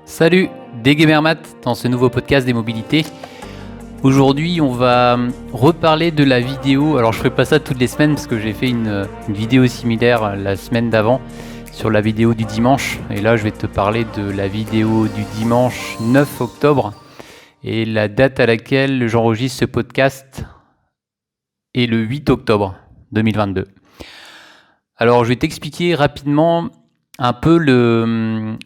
Salut, Gamermat dans ce nouveau podcast des mobilités. Aujourd'hui, on va reparler de la vidéo. Alors, je ferai pas ça toutes les semaines parce que j'ai fait une vidéo similaire la semaine d'avant sur la vidéo du dimanche. Et là, je vais te parler de la vidéo du dimanche 9 octobre. Et la date à laquelle j'enregistre ce podcast est le 8 octobre 2022. Alors, je vais t'expliquer rapidement un peu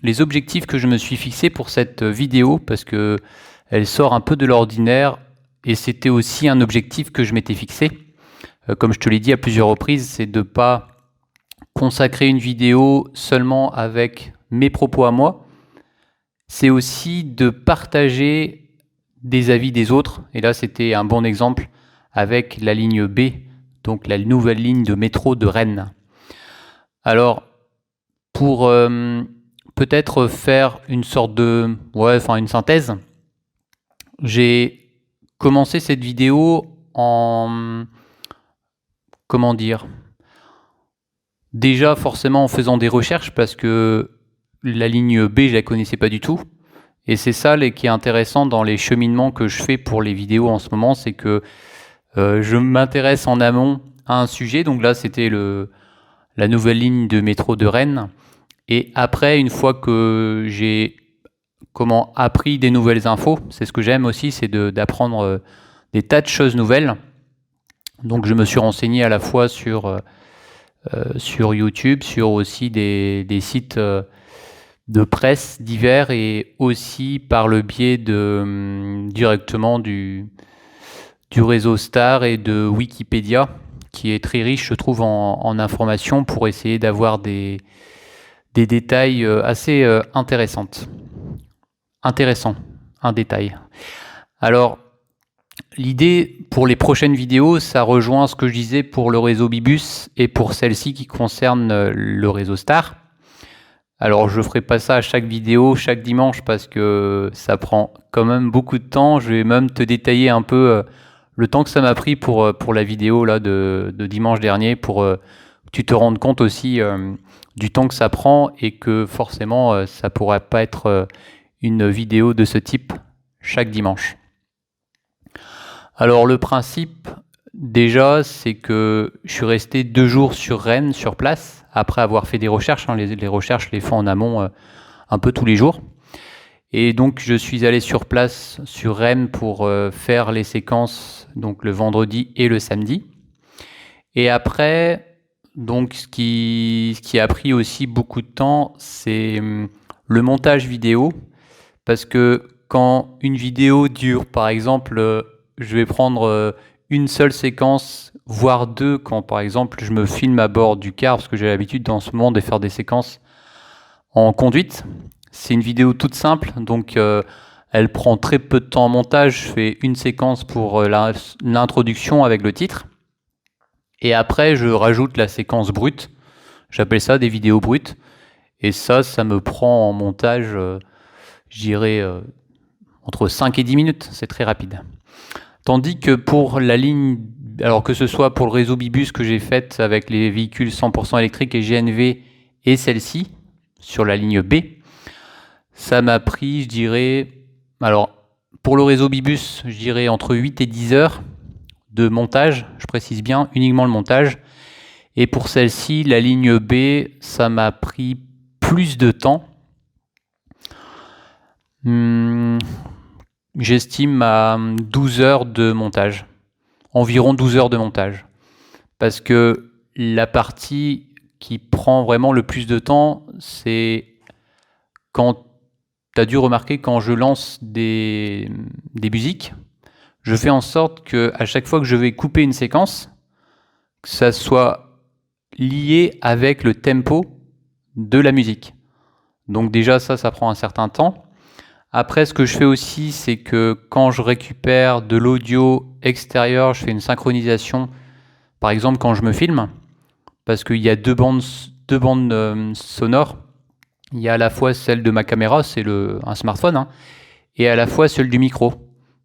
les objectifs que je me suis fixés pour cette vidéo parce que elle sort un peu de l'ordinaire et c'était aussi un objectif que je m'étais fixé. Comme je te l'ai dit à plusieurs reprises, c'est de ne pas consacrer une vidéo seulement avec mes propos à moi. C'est aussi de partager des avis des autres. Et là, c'était un bon exemple avec la ligne B, donc la nouvelle ligne de métro de Rennes. Alors, pour peut-être faire une sorte de... une synthèse, j'ai commencé cette vidéo en... Comment dire ? Déjà forcément en faisant des recherches parce que la ligne B, je la connaissais pas du tout. Et c'est ça qui est intéressant dans les cheminements que je fais pour les vidéos en ce moment, c'est que je m'intéresse en amont à un sujet. Donc là, c'était la nouvelle ligne de métro de Rennes. Et après, une fois que j'ai appris des nouvelles infos, c'est ce que j'aime aussi, c'est d'apprendre des tas de choses nouvelles. Donc je me suis renseigné à la fois sur YouTube, sur aussi des sites de presse divers et aussi par le biais directement du réseau Star et de Wikipédia, qui est très riche, je trouve, en informations pour essayer d'avoir des détails assez intéressants, un détail. Alors, l'idée pour les prochaines vidéos, ça rejoint ce que je disais pour le réseau Bibus et pour celle-ci qui concerne le réseau Star. Alors, je ne ferai pas ça à chaque vidéo, chaque dimanche, parce que ça prend quand même beaucoup de temps. Je vais même te détailler un peu le temps que ça m'a pris pour la vidéo là, de dimanche dernier, pour que tu te rendes compte aussi du temps que ça prend et que forcément ça ne pourra pas être une vidéo de ce type chaque dimanche. Alors le principe déjà, c'est que je suis resté 2 jours sur Rennes, sur place, après avoir fait des recherches. Les recherches, je les fais en amont un peu tous les jours. Et donc je suis allé sur place sur Rennes pour faire les séquences donc le vendredi et le samedi. Et après, donc ce qui a pris aussi beaucoup de temps, c'est le montage vidéo, parce que quand une vidéo dure, par exemple, je vais prendre une seule séquence, voire 2, quand par exemple je me filme à bord du car, parce que j'ai l'habitude dans ce moment de faire des séquences en conduite. C'est une vidéo toute simple, donc elle prend très peu de temps en montage. Je fais une séquence pour l'introduction avec le titre. Et après, je rajoute la séquence brute. J'appelle ça des vidéos brutes. Et ça me prend en montage, je dirais, entre 5 et 10 minutes. C'est très rapide. Tandis que pour la ligne, alors que ce soit pour le réseau Bibus que j'ai fait avec les véhicules 100% électriques et GNV et celle-ci, sur la ligne B, ça m'a pris, je dirais, alors pour le réseau Bibus, je dirais entre 8 et 10 heures de montage, je précise bien, uniquement le montage. Et pour celle-ci, la ligne B, ça m'a pris plus de temps. J'estime à 12 heures de montage, environ 12 heures de montage. Parce que la partie qui prend vraiment le plus de temps, c'est quand tu as dû remarquer quand je lance des musiques, je fais en sorte que à chaque fois que je vais couper une séquence, que ça soit lié avec le tempo de la musique. Donc déjà ça prend un certain temps. Après, ce que je fais aussi, c'est que quand je récupère de l'audio extérieur, je fais une synchronisation. Par exemple, quand je me filme, parce qu'il y a deux bandes sonores. Il y a à la fois celle de ma caméra, c'est un smartphone, et à la fois celle du micro.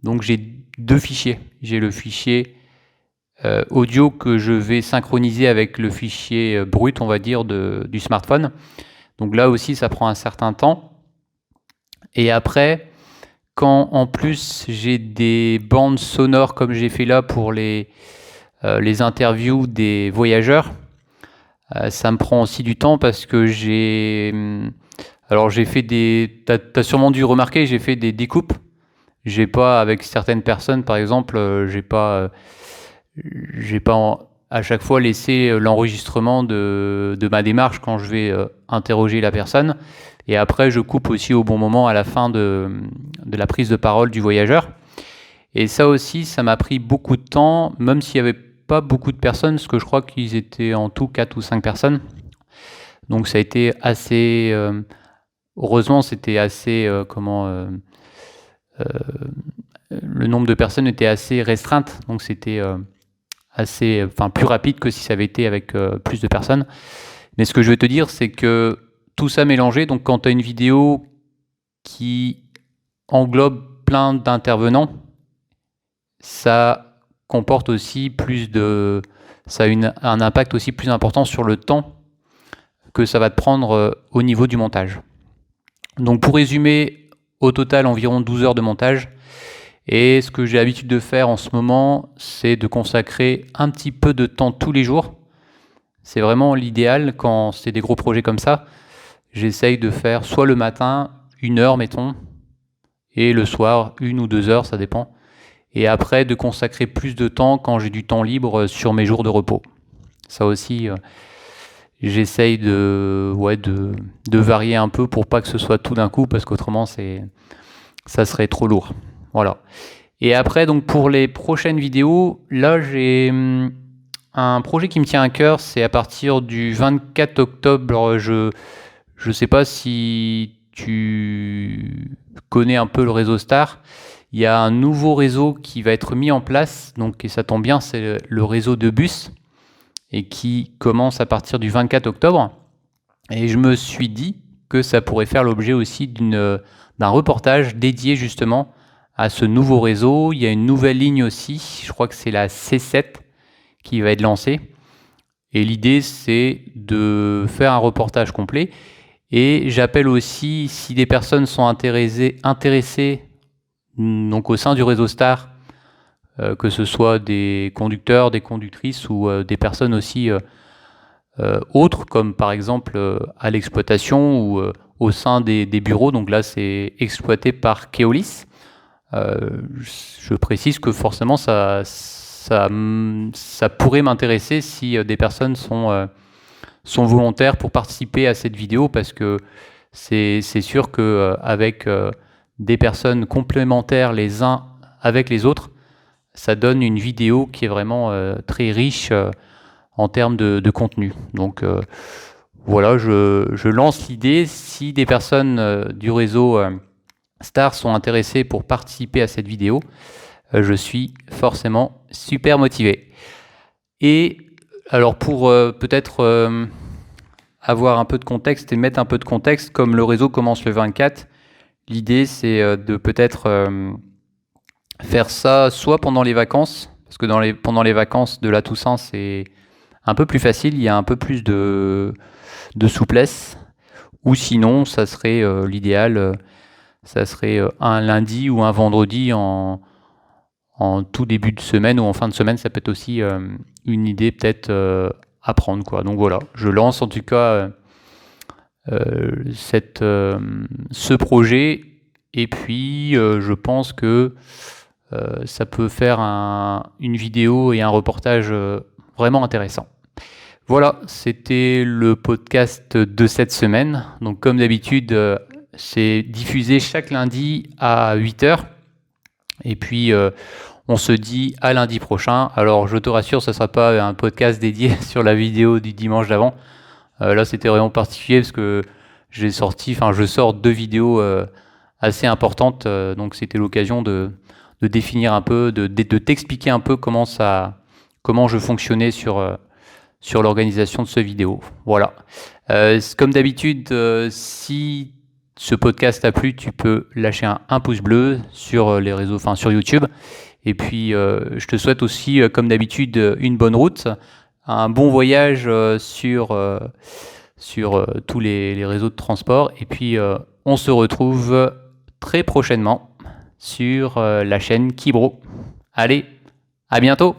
Donc j'ai 2 fichiers. J'ai le fichier audio que je vais synchroniser avec le fichier brut, on va dire, du smartphone. Donc là aussi, ça prend un certain temps. Et après, quand en plus j'ai des bandes sonores comme j'ai fait là pour les interviews des voyageurs, ça me prend aussi du temps parce que j'ai fait t'as sûrement dû remarquer, j'ai fait des découpes. J'ai pas, avec certaines personnes par exemple, j'ai pas à chaque fois laissé l'enregistrement de ma démarche quand je vais interroger la personne. Et après, je coupe aussi au bon moment à la fin de la prise de parole du voyageur. Et ça aussi, ça m'a pris beaucoup de temps, même s'il n'y avait pas beaucoup de personnes, parce que je crois qu'ils étaient en tout 4 ou 5 personnes. Donc ça a été assez... heureusement, c'était assez... le nombre de personnes était assez restreinte, donc c'était plus rapide que si ça avait été avec plus de personnes. Mais ce que je veux te dire, c'est que tout ça mélangé, donc quand tu as une vidéo qui englobe plein d'intervenants, ça comporte aussi ça a un impact aussi plus important sur le temps que ça va te prendre au niveau du montage. Donc pour résumer, au total environ 12 heures de montage. Et ce que j'ai l'habitude de faire en ce moment, c'est de consacrer un petit peu de temps tous les jours. C'est vraiment l'idéal quand c'est des gros projets comme ça. J'essaye de faire soit le matin, 1 heure mettons, et le soir, 1 ou 2 heures, ça dépend. Et après, de consacrer plus de temps quand j'ai du temps libre sur mes jours de repos. Ça aussi, j'essaye de varier un peu pour pas que ce soit tout d'un coup, parce qu'autrement, ça serait trop lourd. Voilà. Et après, donc pour les prochaines vidéos, là, j'ai un projet qui me tient à cœur. C'est à partir du 24 octobre. Je sais pas si tu connais un peu le réseau Star. Il y a un nouveau réseau qui va être mis en place. Donc, et ça tombe bien, c'est le réseau de bus et qui commence à partir du 24 octobre. Et je me suis dit que ça pourrait faire l'objet aussi d'un reportage dédié justement à ce nouveau réseau. Il y a une nouvelle ligne aussi, je crois que c'est la C7 qui va être lancée. Et l'idée, c'est de faire un reportage complet. Et j'appelle aussi, si des personnes sont intéressées donc au sein du réseau Star, que ce soit des conducteurs, des conductrices ou des personnes aussi autres, comme par exemple à l'exploitation ou au sein des bureaux. Donc là, c'est exploité par Keolis. Je précise que forcément ça pourrait m'intéresser si des personnes sont volontaires pour participer à cette vidéo, parce que c'est sûr que avec des personnes complémentaires les uns avec les autres, ça donne une vidéo qui est vraiment très riche en termes de contenu. Donc voilà, je lance l'idée. Si des personnes du réseau Star sont intéressés pour participer à cette vidéo, je suis forcément super motivé. Et alors pour peut-être avoir un peu de contexte et mettre un peu de contexte, comme le réseau commence le 24, l'idée c'est de peut-être faire ça soit pendant les vacances, parce que pendant les vacances de la Toussaint c'est un peu plus facile, il y a un peu plus de souplesse, ou sinon ça serait l'idéal. Ça serait un lundi ou un vendredi en tout début de semaine ou en fin de semaine. Ça peut être aussi une idée peut-être à prendre, quoi. Donc voilà, je lance en tout cas ce projet, et puis je pense que ça peut faire une vidéo et un reportage vraiment intéressant. Voilà, c'était le podcast de cette semaine. Donc comme d'habitude, c'est diffusé chaque lundi à 8h. Et puis, on se dit à lundi prochain. Alors, je te rassure, ce ne sera pas un podcast dédié sur la vidéo du dimanche d'avant. Là, c'était vraiment particulier parce que je sors 2 vidéos assez importantes. Donc, c'était l'occasion de définir un peu, de t'expliquer un peu comment je fonctionnais sur l'organisation de ce vidéo. Voilà. Comme d'habitude, si ce podcast t'a plu, tu peux lâcher un pouce bleu sur les réseaux, sur YouTube. Et puis, je te souhaite aussi, comme d'habitude, une bonne route, un bon voyage sur tous les réseaux de transport. Et puis, on se retrouve très prochainement sur la chaîne Kibro. Allez, à bientôt!